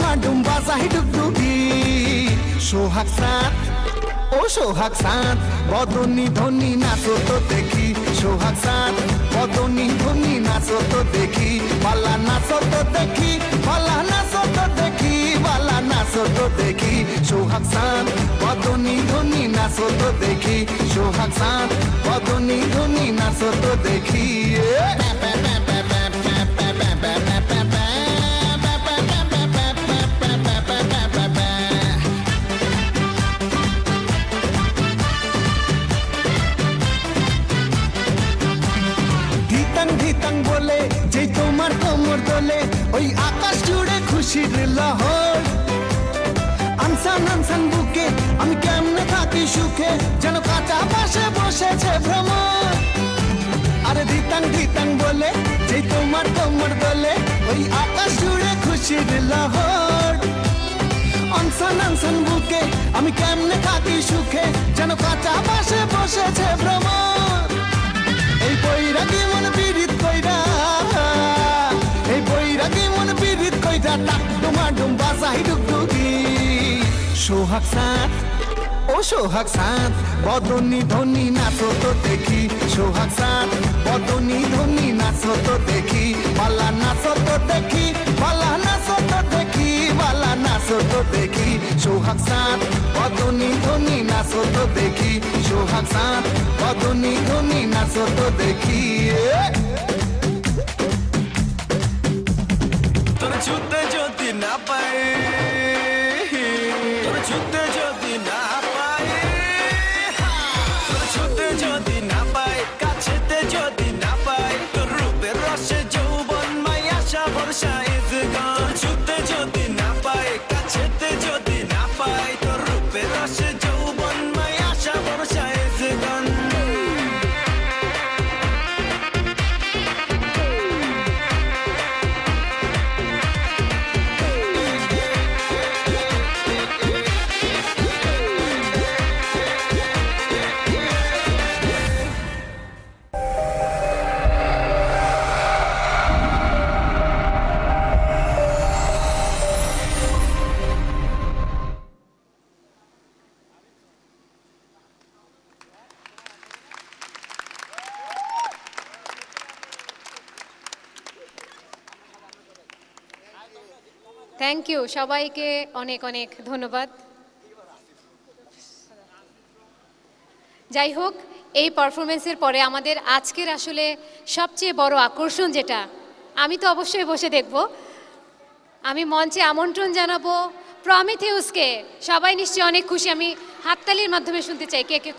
ডুমাডুম বাজাই ডুগডুগি সোহাগ চাঁদ ও সোহাগ চাঁদ বদনি ধনি নাচো তো দেখি সোহাগ চাঁদ বদনি ধনি নাচো তো দেখি বালা নাচো তো দেখি বালা নাচো তো দেখি বালা নাচো তো দেখি সোহাগ চাঁদ বদনি ধনি নাচো তো দেখি সোহাগ চাঁদ বদনি ধনি নাচো তো দেখি ধিতাং বলে যে তোমার কোমর দোলে ওই আকাশ জুড়ে খুশির লহর আনসান আনসান বুকে আমি কেমনে থাকি সুখে যেন কাঁচা পাশে বসেছে ভ্রমর আরে ধিতাং বলে যে তোমার কোমর দোলে ওই আকাশ জুড়ে খুশির লহর আনসান আনসান বুকে আমি কেমনে থাকি সুখে যেন কাঁচা পাশে বসেছে ভ্রমর এই বৈরাগী মন পীড়িত কইরা এই বৈরাগী মন পীড়িত কইরা টাক ডুমাডুম বাজাই ডুগডুগি সোহাগ চাঁদ ও সোহাগ চাঁদ বদনি ধনি নাচো তো দেখি সোহাগ চাঁদ বদনি ধনি নাচো তো দেখি বালা নাচো তো দেখি বালা নাচো তো দেখি বালা নাচো তো দেখি সোহাগ চাঁদ বদনি ধনি নাচো তো দেখি সোহাগ চাঁদ বদনি ধনি নাচো তো দেখি তোর ছুতে যদি না পাই তোর ছুতে যদি না পাই তোর ছুতে যদি না পাই কাছেতে যদি না পাই তোর রূপের রসে যৌবন মায়াশা ভরসা ইজগান তোর ছুতে যদি না পাই কাছেতে যদি না পাই তোর রূপের রসে যৌবন মায়াশা ভরসা ইজগান থ্যাংক ইউ সবাইকে অনেক অনেক ধন্যবাদ যাই হোক এই পারফরমেন্সের পরে আমাদের আজকের আসলে সবচেয়ে বড় আকর্ষণ যেটা আমি তো অবশ্যই বসে দেখব আমি মঞ্চে আমন্ত্রণ জানাবো প্রমিথিউসকে সবাই নিশ্চয়ই অনেক খুশি আমি হাততালির মাধ্যমে শুনতে চাই কে কে